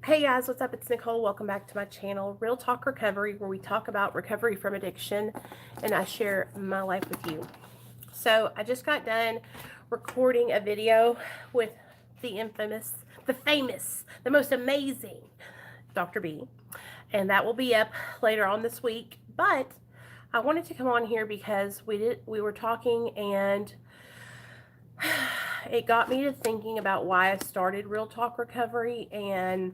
Hey guys, what's up? It's Nicole. Welcome back to my channel, Real Talk Recovery, where we talk about recovery from addiction and I share my life with you. So I just got done recording a video with the infamous, the famous, the most amazing Dr. B. And that will be up later on this week. But I wanted to come on here because we were talking and it got me to thinking about why I started Real Talk Recovery, and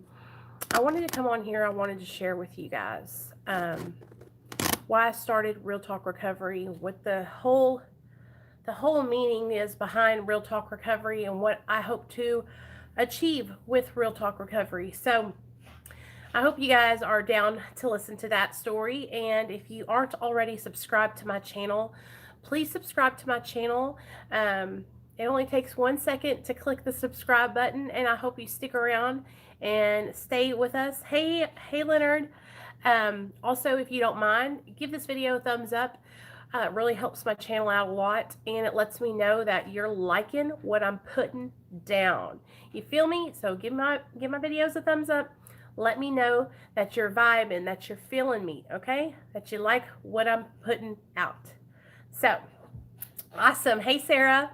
I wanted to come on here. I wanted to share with you guys why I started Real Talk Recovery, what the whole meaning is behind Real Talk Recovery, and what I hope to achieve with Real Talk Recovery. So I hope you guys are down to listen to that story. And if you aren't already subscribed to my channel, please subscribe to my channel. It only takes 1 second to click the subscribe button, and I hope you stick around and stay with us. Hey Leonard. Also, if you don't mind, give this video a thumbs up. It really helps my channel out a lot, and it lets me know that you're liking what I'm putting down. You feel me? So give my videos a thumbs up. Let me know that you're vibing, that you're feeling me, okay? That you like what I'm putting out. So, awesome. Hey, Sarah.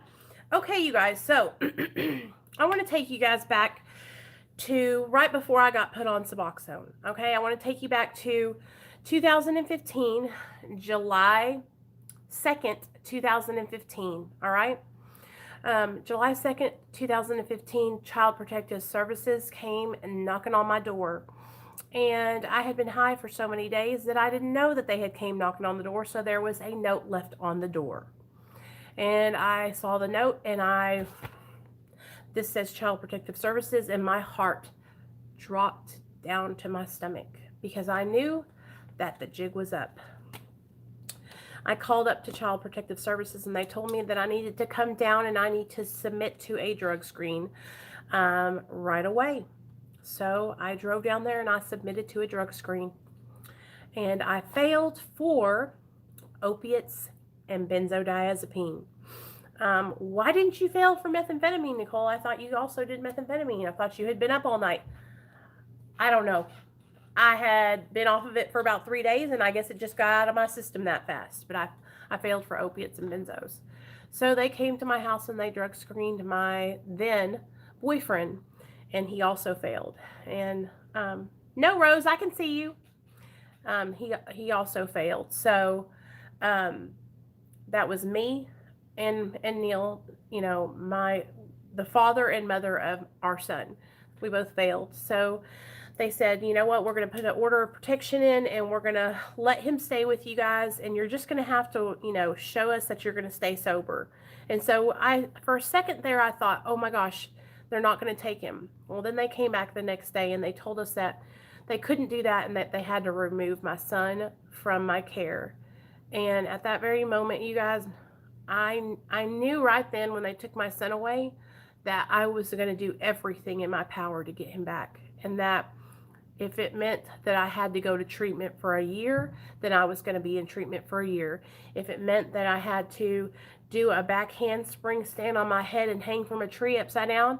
Okay, you guys. So, I want to take you guys back to right before I got put on Suboxone, okay? I want to take you back to 2015, July 2nd, 2015, all right? July 2nd, 2015, Child Protective Services came knocking on my door. And I had been high for so many days that I didn't know that they had came knocking on the door, so there was a note left on the door. And I saw the note, and this says Child Protective Services, and my heart dropped down to my stomach because I knew that the jig was up. I called up to Child Protective Services, and they told me that I needed to come down and I need to submit to a drug screen right away. So I drove down there and I submitted to a drug screen. And I failed for opiates and benzodiazepine. Why didn't you fail for methamphetamine, Nicole? I thought you also did methamphetamine. I thought you had been up all night. I don't know. I had been off of it for about 3 days, and I guess it just got out of my system that fast. But I failed for opiates and benzos. So they came to my house and they drug screened my then boyfriend, and he also failed. And no, Rose, I can see you. He also failed. So that was me and Neil, you know, the father and mother of our son. We both failed. So they said, you know what, we're going to put an order of protection in, and we're going to let him stay with you guys, and you're just going to have to, you know, show us that you're going to stay sober. And so for a second there, I thought, oh my gosh, they're not going to take him. Well, then they came back the next day and they told us that they couldn't do that and that they had to remove my son from my care. And at that very moment, you guys, I knew right then when they took my son away that I was going to do everything in my power to get him back. And that if it meant that I had to go to treatment for a year, then I was going to be in treatment for a year. If it meant that I had to do a back handspring stand on my head and hang from a tree upside down,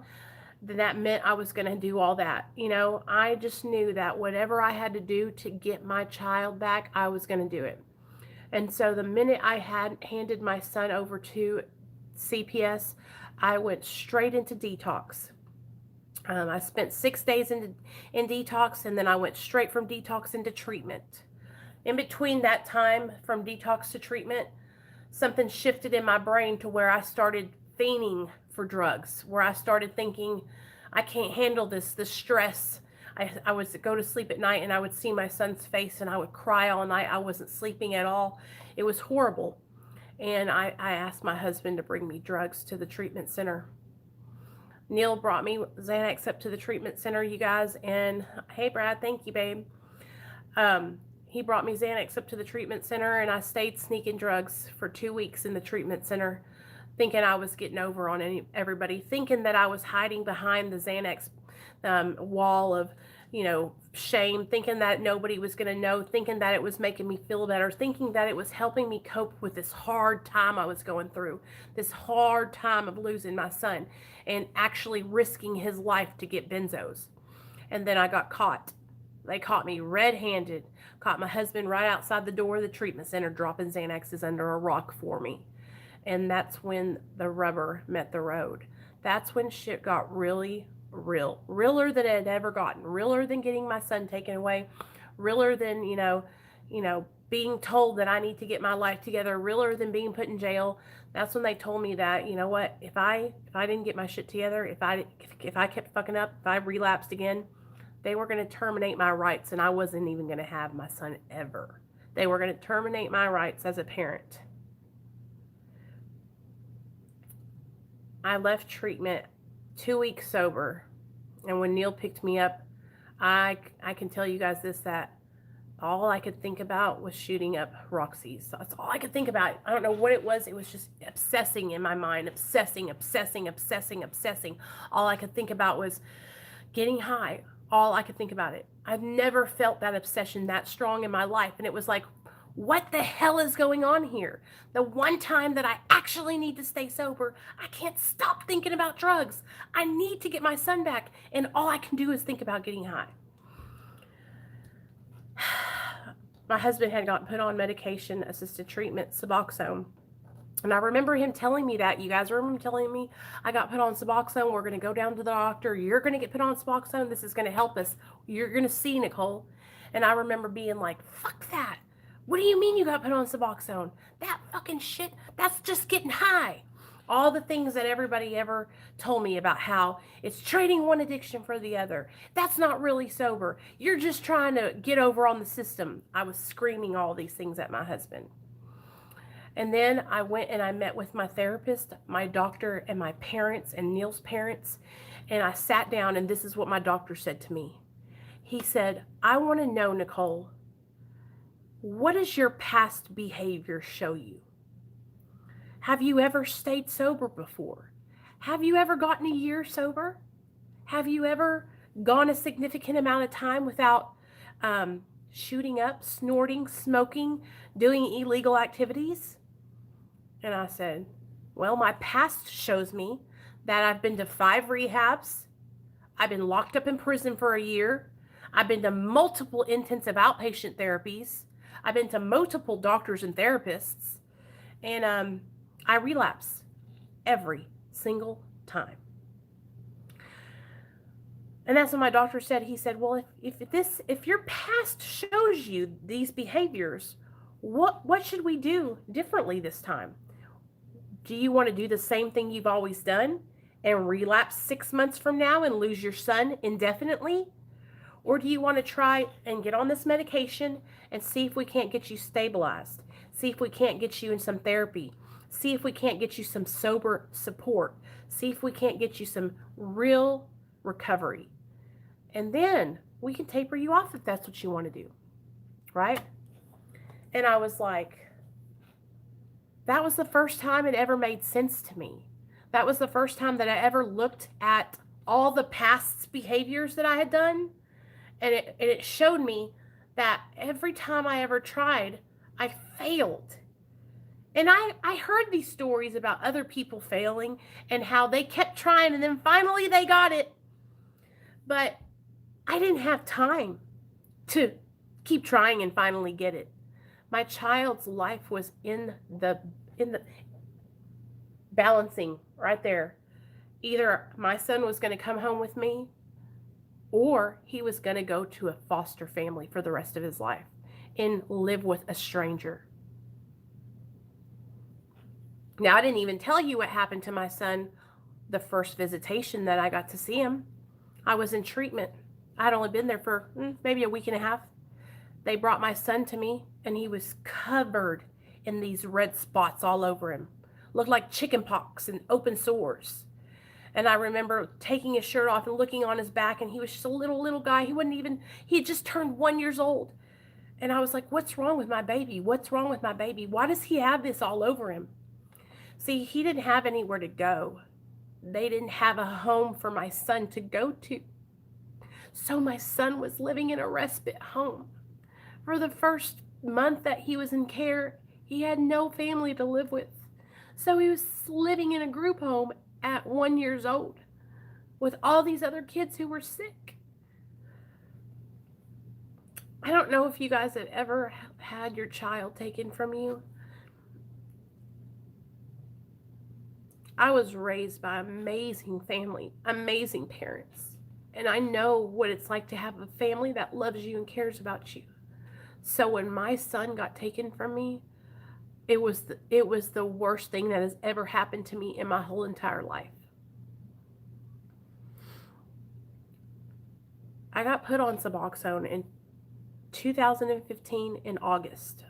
then that meant I was going to do all that. You know, I just knew that whatever I had to do to get my child back, I was going to do it. And so the minute I had handed my son over to CPS, I went straight into detox. I spent 6 days in detox, and then I went straight from detox into treatment. In between that time from detox to treatment, something shifted in my brain to where I started fiending for drugs, where I started thinking, I can't handle this stress. I would go to sleep at night and I would see my son's face and I would cry all night. I wasn't sleeping at all. It was horrible. And I asked my husband to bring me drugs to the treatment center. Neil brought me Xanax up to the treatment center, you guys. And hey, Brad, thank you, babe. He brought me Xanax up to the treatment center, and I stayed sneaking drugs for 2 weeks in the treatment center, thinking I was getting over on everybody, thinking that I was hiding behind the Xanax wall of, you know, shame, thinking that nobody was going to know, thinking that it was making me feel better, thinking that it was helping me cope with this hard time I was going through, this hard time of losing my son and actually risking his life to get benzos. And then I got caught. They caught me red-handed. Caught my husband right outside the door of the treatment center dropping Xanaxes under a rock for me. And that's when the rubber met the road. That's when shit got really real. Realer than it had ever gotten. Realer than getting my son taken away. Realer than, being told that I need to get my life together. Realer than being put in jail. That's when they told me that, you know what, if I didn't get my shit together, if I kept fucking up, if I relapsed again, they were going to terminate my rights, and I wasn't even going to have my son ever. They were going to terminate my rights as a parent. I left treatment 2 weeks sober, and when Neil picked me up, I can tell you guys this, that all I could think about was shooting up Roxy's. That's all I could think about. I don't know what it was. It was just obsessing in my mind. Obsessing. All I could think about was getting high. All I could think about it. I've never felt that obsession that strong in my life. And it was like, what the hell is going on here? The one time that I actually need to stay sober, I can't stop thinking about drugs. I need to get my son back. And all I can do is think about getting high. My husband had gotten put on medication-assisted treatment, Suboxone. And I remember him telling me that. You guys remember him telling me, I got put on Suboxone. We're going to go down to the doctor. You're going to get put on Suboxone. This is going to help us. You're going to see, Nicole. And I remember being like, fuck that. What do you mean you got put on Suboxone? That fucking shit, that's just getting high. All the things that everybody ever told me about how it's trading one addiction for the other. That's not really sober. You're just trying to get over on the system. I was screaming all these things at my husband. And then I went and I met with my therapist, my doctor, and my parents, and Neil's parents. And I sat down, and this is what my doctor said to me. He said, I want to know, Nicole, what does your past behavior show you? Have you ever stayed sober before? Have you ever gotten a year sober? Have you ever gone a significant amount of time without shooting up, snorting, smoking, doing illegal activities? And I said, well, my past shows me that I've been to 5 rehabs. I've been locked up in prison for a year. I've been to multiple intensive outpatient therapies. I've been to multiple doctors and therapists. And I relapse every single time. And that's what my doctor said. He said, well, if your past shows you these behaviors, what should we do differently this time? Do you want to do the same thing you've always done and relapse 6 months from now and lose your son indefinitely? Or do you want to try and get on this medication and see if we can't get you stabilized? See if we can't get you in some therapy. See if we can't get you some sober support. See if we can't get you some real recovery. And then we can taper you off if that's what you want to do. Right? And I was like, that was the first time it ever made sense to me. That was the first time that I ever looked at all the past behaviors that I had done. And it showed me that every time I ever tried, I failed. And I heard these stories about other people failing and how they kept trying and then finally they got it. But I didn't have time to keep trying and finally get it. My child's life was in the balancing right there. Either my son was going to come home with me or he was going to go to a foster family for the rest of his life and live with a stranger. Now, I didn't even tell you what happened to my son the first visitation that I got to see him. I was in treatment. I had only been there for maybe a week and a half. They brought my son to me, and he was covered in these red spots all over him. Looked like chicken pox and open sores. And I remember taking his shirt off and looking on his back, and he was just a little guy. He had just turned 1 year old. And I was like, what's wrong with my baby? What's wrong with my baby? Why does he have this all over him? See, he didn't have anywhere to go. They didn't have a home for my son to go to. So my son was living in a respite home. For the first month that he was in care, he had no family to live with. So he was living in a group home at 1 year old with all these other kids who were sick. I don't know if you guys have ever had your child taken from you. I was raised by amazing family, amazing parents. And I know what it's like to have a family that loves you and cares about you. So when my son got taken from me, it was the worst thing that has ever happened to me in my whole entire life. I got put on Suboxone in 2015 in August.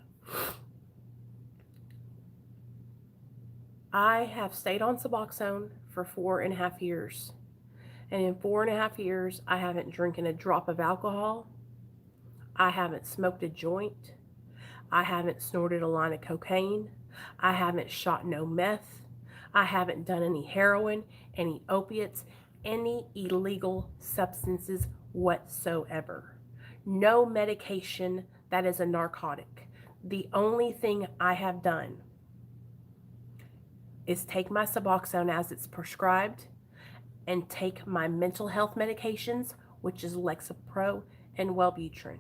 I have stayed on Suboxone for 4.5 years. And in 4.5 years, I haven't drinking a drop of alcohol. I haven't smoked a joint. I haven't snorted a line of cocaine. I haven't shot no meth. I haven't done any heroin, any opiates, any illegal substances whatsoever. No medication that is a narcotic. The only thing I have done is take my Suboxone as it's prescribed and take my mental health medications, which is Lexapro and Wellbutrin.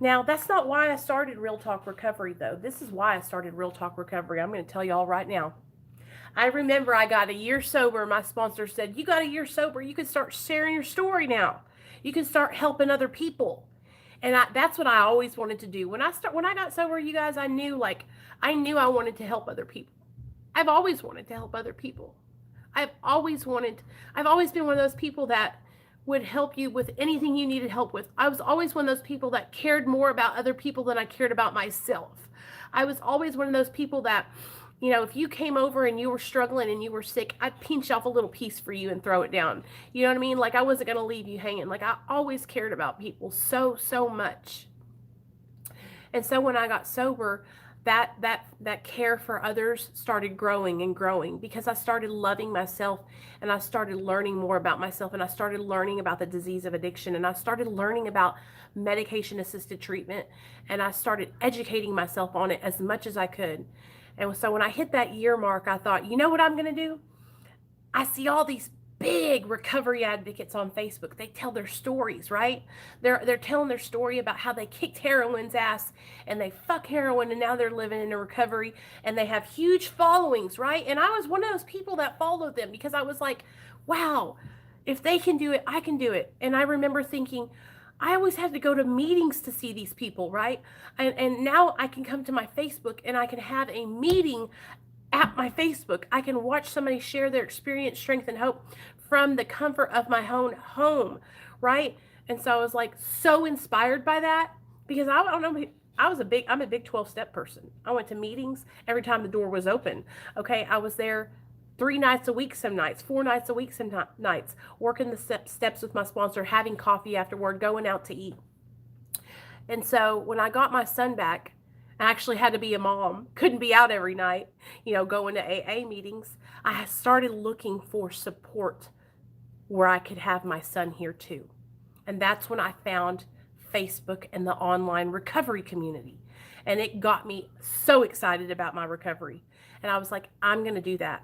Now, that's not why I started Real Talk Recovery, though. This is why I started Real Talk Recovery. I'm going to tell y'all right now. I remember I got a year sober. My sponsor said, you got a year sober. You can start sharing your story now. You can start helping other people. And that's what I always wanted to do. When I got sober, you guys, I knew I wanted to help other people. I've always wanted to help other people. I've always been one of those people that would help you with anything you needed help with. I was always one of those people that cared more about other people than I cared about myself. I was always one of those people that, if you came over and you were struggling and you were sick, I'd pinch off a little piece for you and throw it down. You know what I mean? Like, I wasn't going to leave you hanging. Like, I always cared about people so, so much. And so when I got sober, that care for others started growing and growing, because I started loving myself, and I started learning more about myself, and I started learning about the disease of addiction, and I started learning about medication assisted treatment, and I started educating myself on it as much as I could. And so when I hit that year mark, I thought, you know what I'm going to do? I see all these big recovery advocates on Facebook. They tell their stories, right? They're telling their story about how they kicked heroin's ass and they fuck heroin and now they're living in a recovery and they have huge followings, right? And I was one of those people that followed them because I was like, wow, if they can do it, I can do it. And I remember thinking, I always had to go to meetings to see these people, right? And now I can come to my Facebook and I can have a meeting at my Facebook. I can watch somebody share their experience, strength, and hope from the comfort of my own home, right? And so I was like so inspired by that, because I don't know, I'm a big 12-step person. I went to meetings every time the door was open. Okay, I was there 3 nights a week some nights, 4 nights a week some nights, working the steps with my sponsor, having coffee afterward, going out to eat. And so when I got my son back, I actually had to be a mom, couldn't be out every night, going to AA meetings. I started looking for support where I could have my son here too. And that's when I found Facebook and the online recovery community. And it got me so excited about my recovery. And I was like, I'm going to do that.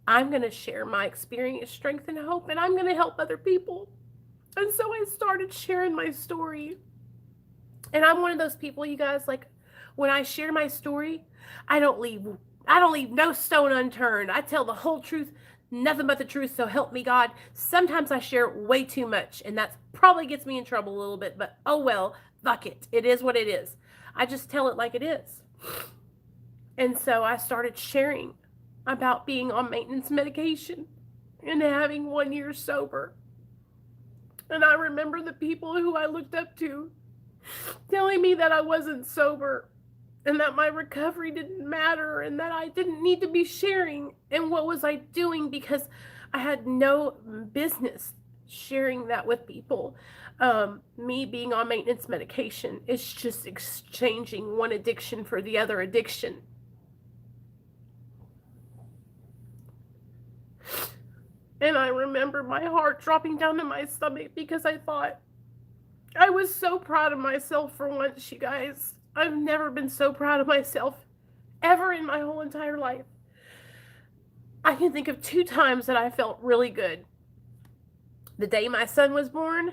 I'm going to share my experience, strength, and hope, and I'm going to help other people. And so I started sharing my story. And I'm one of those people, you guys, like, when I share my story, I don't leave no stone unturned. I tell the whole truth, nothing but the truth, so help me God. Sometimes I share way too much, and that probably gets me in trouble a little bit, but oh well, fuck it. It is what it is. I just tell it like it is. And so I started sharing about being on maintenance medication and having 1 year sober. And I remember the people who I looked up to telling me that I wasn't sober, and that my recovery didn't matter, and that I didn't need to be sharing. And what was I doing? Because I had no business sharing that with people. Me being on maintenance medication is just exchanging one addiction for the other addiction. And I remember my heart dropping down to my stomach, because I thought, I was so proud of myself for once, you guys. I've never been so proud of myself ever in my whole entire life. I can think of 2 times that I felt really good. The day my son was born,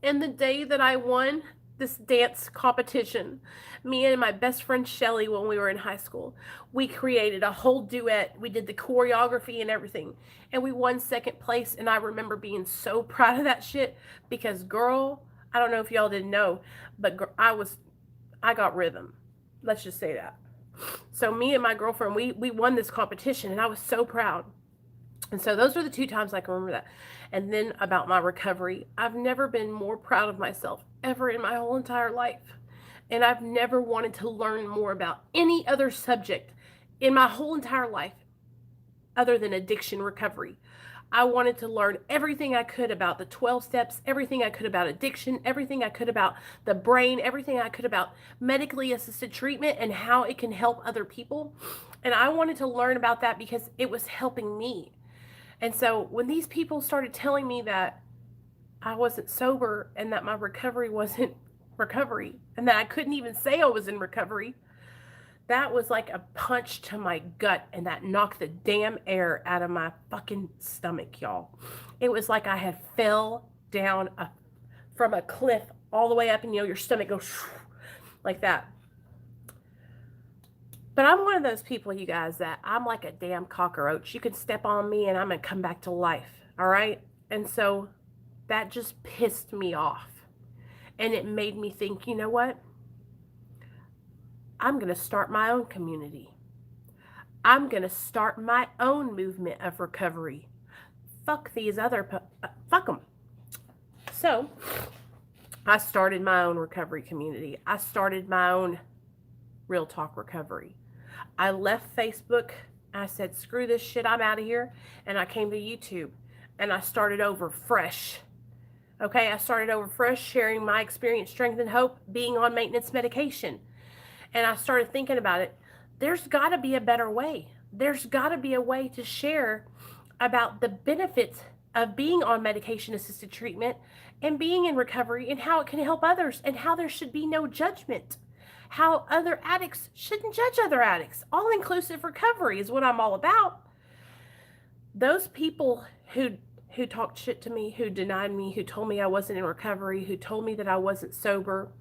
And the day that I won this dance competition, me and my best friend Shelly, when we were in high school, we created a whole duet. We did the choreography and everything. And we won second place. And I remember being so proud of that shit because, girl, I don't know if y'all didn't know, but I got rhythm. Let's just say that. So me and my girlfriend, we won this competition and I was so proud. And so those are the 2 times I can remember that. And then about my recovery, I've never been more proud of myself ever in my whole entire life. And I've never wanted to learn more about any other subject in my whole entire life other than addiction recovery. I wanted to learn everything I could about the 12 steps, everything I could about addiction, everything I could about the brain, everything I could about medically assisted treatment and how it can help other people. And I wanted to learn about that because it was helping me. And so when these people started telling me that I wasn't sober and that my recovery wasn't recovery and that I couldn't even say I was in recovery, that was like a punch to my gut, and that knocked the damn air out of my fucking stomach, y'all. It was like I had fell down from a cliff all the way up, and your stomach goes like that. But I'm one of those people, you guys, that I'm like a damn cockroach. You can step on me and I'm going to come back to life, all right? And so that just pissed me off. And it made me think, you know what? I'm going to start my own community. I'm going to start my own movement of recovery. Fuck these other, fuck them. So I started my own recovery community. I started my own Real Talk Recovery. I left Facebook. I said, screw this shit, I'm out of here. And I came to YouTube and I started over fresh. Okay, I started over fresh, sharing my experience, strength, and hope, being on maintenance medication. And I started thinking about it. There's got to be a better way. There's got to be a way to share about the benefits of being on medication-assisted treatment and being in recovery and how it can help others and how there should be no judgment. How other addicts shouldn't judge other addicts. All-inclusive recovery is what I'm all about. Those people who talked shit to me, who denied me, who told me I wasn't in recovery, who told me that I wasn't sober,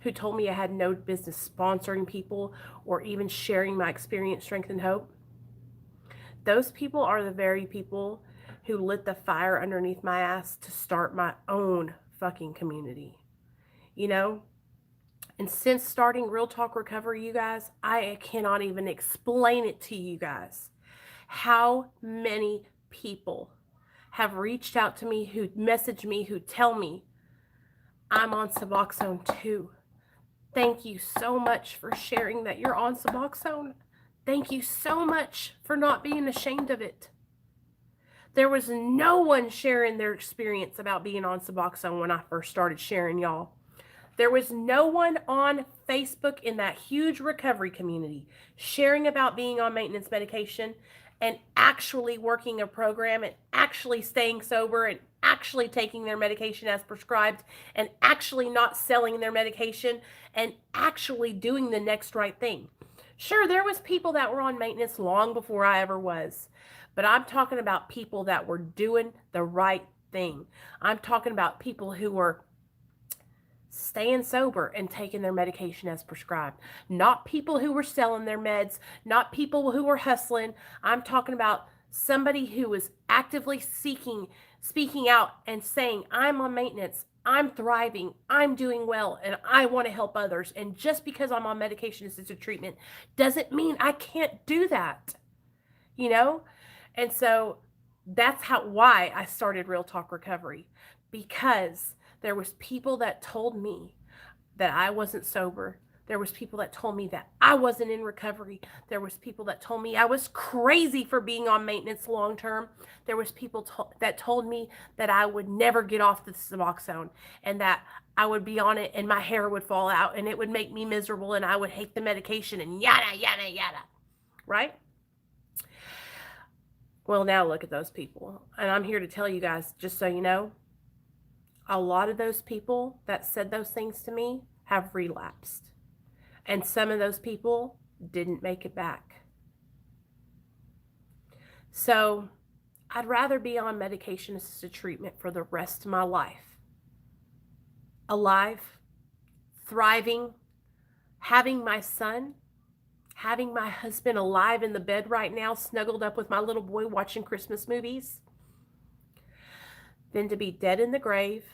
who told me I had no business sponsoring people or even sharing my experience, strength, and hope. Those people are the very people who lit the fire underneath my ass to start my own fucking community. You know? And since starting Real Talk Recovery, you guys, I cannot even explain it to you guys. How many people have reached out to me, who message me, who tell me, I'm on Suboxone too. Thank you so much for sharing that you're on Suboxone. Thank you so much for not being ashamed of it. There was no one sharing their experience about being on Suboxone when I first started sharing, y'all. There was no one on Facebook in that huge recovery community sharing about being on maintenance medication and actually working a program and actually staying sober and actually taking their medication as prescribed and actually not selling their medication and actually doing the next right thing. Sure, there was people that were on maintenance long before I ever was, but I'm talking about people that were doing the right thing. I'm talking about people who were staying sober and taking their medication as prescribed. Not people who were selling their meds, not people who were hustling. I'm talking about somebody who was actively speaking out and saying, I'm on maintenance, I'm thriving, I'm doing well, and I want to help others. And just because I'm on medication-assisted treatment doesn't mean I can't do that, you know? And so that's why I started Real Talk Recovery, because there was people that told me that I wasn't sober. There was people that told me that I wasn't in recovery. There was people that told me I was crazy for being on maintenance long term. There was people that told me that I would never get off the Suboxone and that I would be on it and my hair would fall out and it would make me miserable and I would hate the medication and yada, yada, yada. Right? Well, now look at those people. And I'm here to tell you guys, just so you know, a lot of those people that said those things to me have relapsed. And some of those people didn't make it back. So I'd rather be on medication-assisted treatment for the rest of my life alive, thriving, having my son, having my husband alive in the bed right now, snuggled up with my little boy watching Christmas movies, than to be dead in the grave,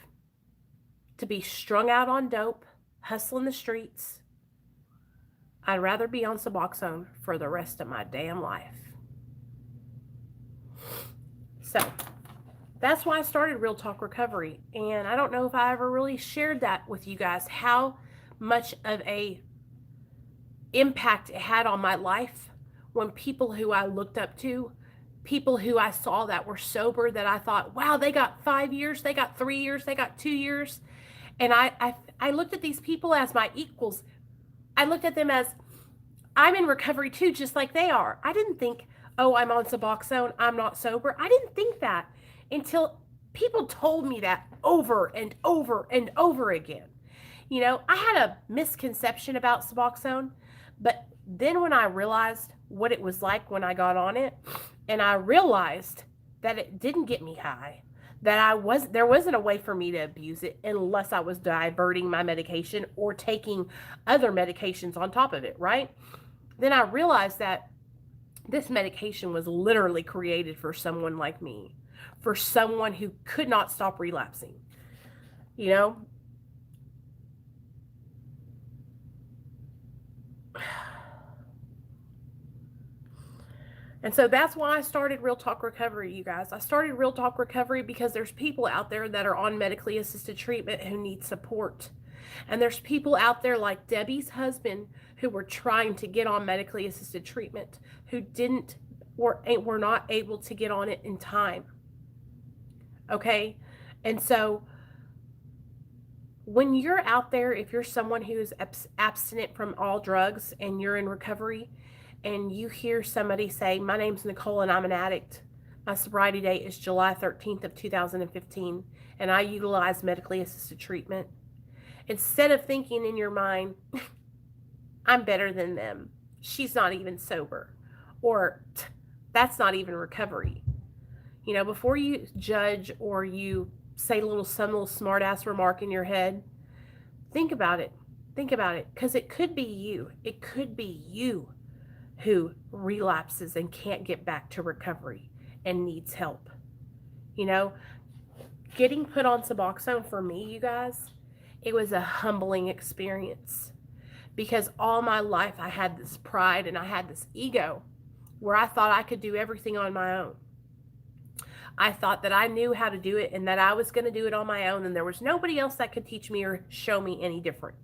to be strung out on dope, hustling the streets. I'd rather be on Suboxone for the rest of my damn life. So that's why I started Real Talk Recovery. And I don't know if I ever really shared that with you guys, how much of a impact it had on my life when people who I looked up to, people who I saw that were sober, that I thought, wow, they got 5 years, they got 3 years, they got 2 years. And I looked at these people as my equals. I looked at them as, I'm in recovery too, just like they are. I didn't think, oh, I'm on Suboxone, I'm not sober. I didn't think that until people told me that over and over and over again. You know, I had a misconception about Suboxone, but then when I realized what it was like when I got on it, and I realized that it didn't get me high, that there wasn't a way for me to abuse it unless I was diverting my medication or taking other medications on top of it, right? Then I realized that this medication was literally created for someone like me, for someone who could not stop relapsing, you know? And so that's why I started Real Talk Recovery, you guys. I started Real Talk Recovery because there's people out there that are on medically assisted treatment who need support. And there's people out there like Debbie's husband who were trying to get on medically assisted treatment, who were not able to get on it in time. Okay? And so when you're out there, if you're someone who is abstinent from all drugs and you're in recovery, and you hear somebody say, my name's Nicole and I'm an addict. My sobriety date is July 13th of 2015, and I utilize medically assisted treatment. Instead of thinking in your mind, I'm better than them, she's not even sober, or that's not even recovery. You know, before you judge or you say some little smart ass remark in your head, think about it. Think about it, because it could be you. It could be you who relapses and can't get back to recovery and needs help. You know, getting put on Suboxone for me, you guys, it was a humbling experience, because all my life I had this pride and I had this ego where I thought I could do everything on my own. I thought that I knew how to do it and that I was going to do it on my own, and there was nobody else that could teach me or show me any different.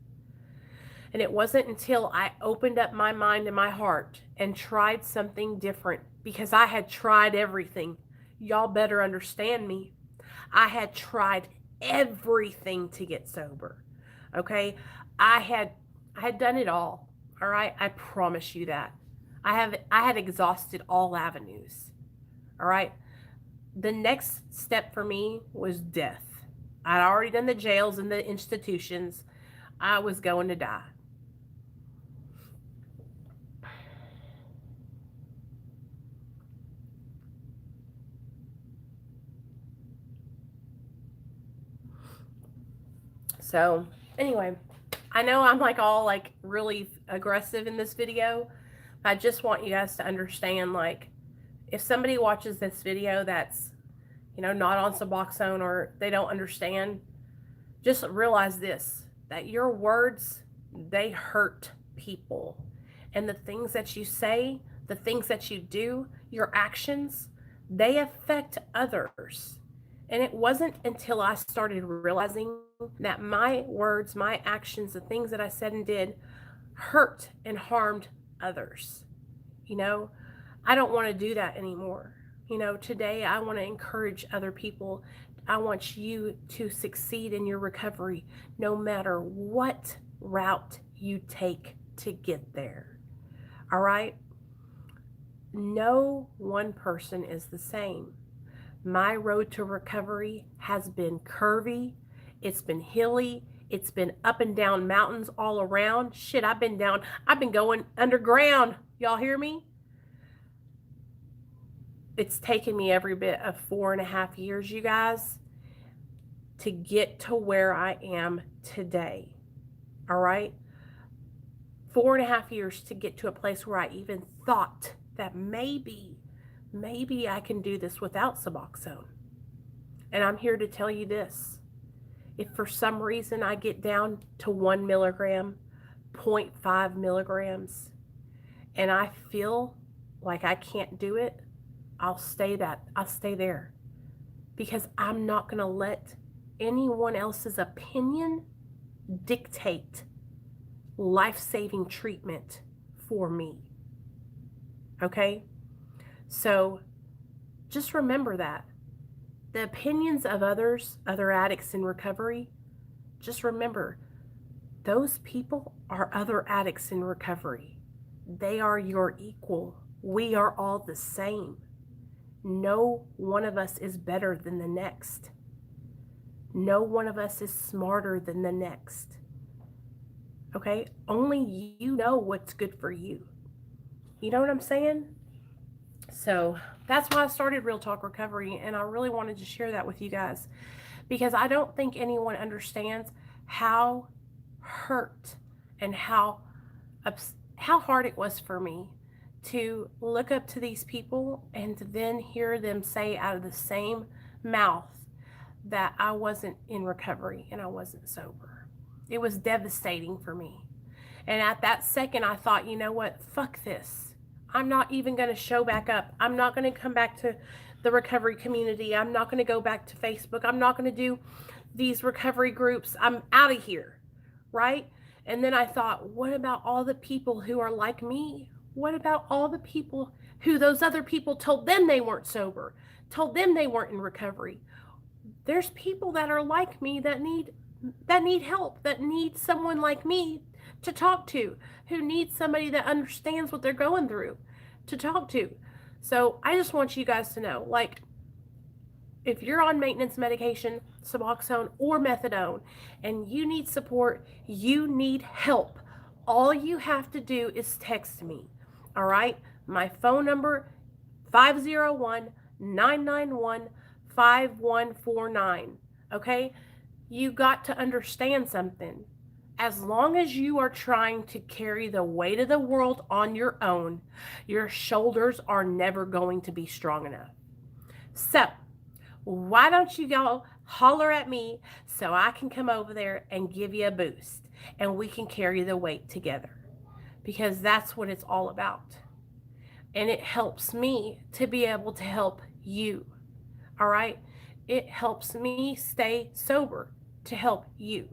And it wasn't until I opened up my mind and my heart and tried something different, because I had tried everything. Y'all better understand me. I had tried everything to get sober. Okay? I had done it all. All right? I promise you that. I had exhausted all avenues. All right? The next step for me was death. I'd already done the jails and the institutions. I was going to die. So anyway, I know I'm like all like really aggressive in this video. I just want you guys to understand, like, if somebody watches this video that's, you know, not on Suboxone or they don't understand, just realize this, that your words, they hurt people. And the things that you say, the things that you do, your actions, they affect others. And it wasn't until I started realizing that my words, my actions, the things that I said and did hurt and harmed others. You know, I don't want to do that anymore. You know, today I want to encourage other people. I want you to succeed in your recovery, no matter what route you take to get there. All right? No one person is the same. My road to recovery has been curvy. It's been hilly. It's been up and down mountains all around. Shit, I've been going underground. Y'all hear me? It's taken me every bit of 4.5 years, you guys. to get to where I am today. All right? 4.5 years to get to a place where I even thought that maybe I can do this without Suboxone. And I'm here to tell you this. If for some reason I get down to 1 milligram, 0.5 milligrams, and I feel like I can't do it, I'll stay there. Because I'm not going to let anyone else's opinion dictate life-saving treatment for me. Okay? So just remember that. The opinions of others, other addicts in recovery, just remember, those people are other addicts in recovery. They are your equal. We are all the same. No one of us is better than the next. No one of us is smarter than the next. Okay? Only you know what's good for you. You know what I'm saying? So that's why I started Real Talk Recovery, and I really wanted to share that with you guys, because I don't think anyone understands how hurt and how hard it was for me to look up to these people and to then hear them say out of the same mouth that I wasn't in recovery and I wasn't sober. It was devastating for me. And at that second, I thought, you know what? Fuck this. I'm not even going to show back up. I'm not going to come back to the recovery community. I'm not going to go back to Facebook. I'm not going to do these recovery groups. I'm out of here, right? And then I thought, what about all the people who are like me? What about all the people who those other people told them they weren't sober, told them they weren't in recovery? There's people that are like me that need help, that need someone like me to talk to, who needs somebody that understands what they're going through to talk to. So I just want you guys to know, like, if you're on maintenance medication, Suboxone or methadone, and you need support, you need help, all you have to do is text me. All right? My phone number, 501-991-5149. Okay? You got to understand something. As long as you are trying to carry the weight of the world on your own, your shoulders are never going to be strong enough. So, why don't you go holler at me so I can come over there and give you a boost and we can carry the weight together? Because that's what it's all about. And it helps me to be able to help you. All right? It helps me stay sober to help you.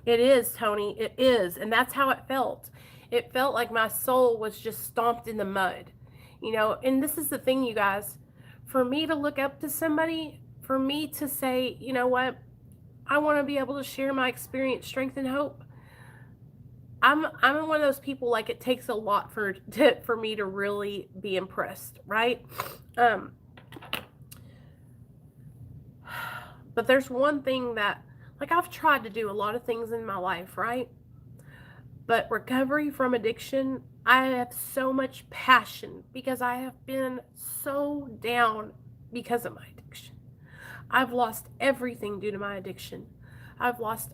It is, Tony. It is. And that's how it felt. It felt like my soul was just stomped in the mud. You know, and this is the thing, you guys. For me to look up to somebody, for me to say, you know what, I want to be able to share my experience, strength, and hope. I'm one of those people, like, it takes a lot for me to really be impressed, right? But there's one thing that, like, I've tried to do a lot of things in my life, right? But recovery from addiction, I have so much passion because I have been so down because of my addiction. I've lost everything due to my addiction. I've lost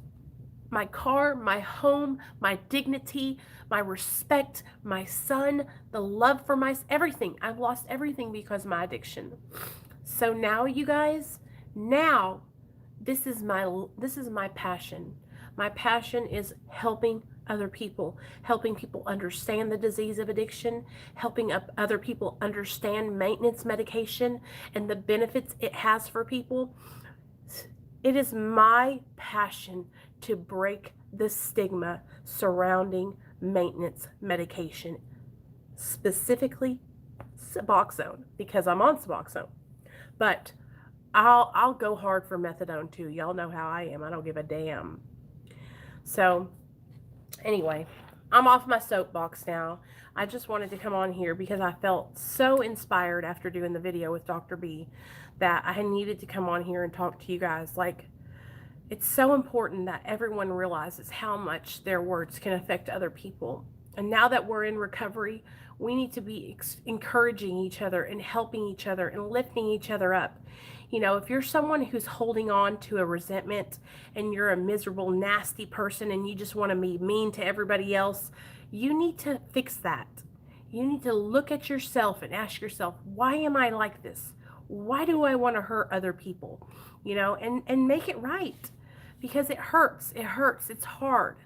my car, my home, my dignity, my respect, my son, the love for everything. I've lost everything because of my addiction. So now, you guys, this is my passion. My passion is helping other people, helping people understand the disease of addiction, helping other people understand maintenance medication and the benefits it has for people. It is my passion to break the stigma surrounding maintenance medication, specifically Suboxone, because I'm on Suboxone. But I'll go hard for methadone too. Y'all know how I am. I don't give a damn. So anyway, I'm off my soapbox now. I just wanted to come on here because I felt so inspired after doing the video with Dr. B that I needed to come on here and talk to you guys. Like, it's so important that everyone realizes how much their words can affect other people. And now that we're in recovery, We need to be encouraging each other and helping each other and lifting each other up. You know, if you're someone who's holding on to a resentment and you're a miserable, nasty person and you just want to be mean to everybody else, you need to fix that. You need to look at yourself and ask yourself, why am I like this? Why do I want to hurt other people? You know, and make it right, because it hurts. It hurts. It's hard.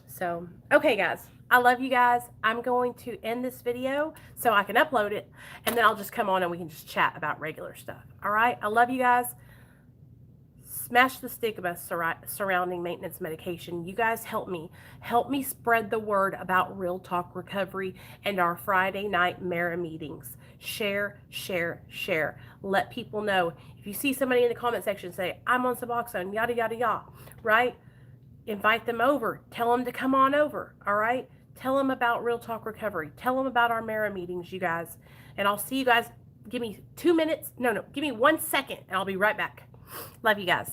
So, okay, guys. I love you guys. I'm going to end this video so I can upload it, and then I'll just come on and we can just chat about regular stuff. All right? I love you guys. Smash the stigma surrounding maintenance medication. You guys help me. Help me spread the word about Real Talk Recovery and our Friday night Mara meetings. Share, share, share. Let people know. If you see somebody in the comment section say, I'm on Suboxone, yada, yada, yada, right? Invite them over. Tell them to come on over, all right? Tell them about Real Talk Recovery. Tell them about our Mara meetings, you guys. And I'll see you guys. Give me 2 minutes. No, give me 1 second, and I'll be right back. Love you guys.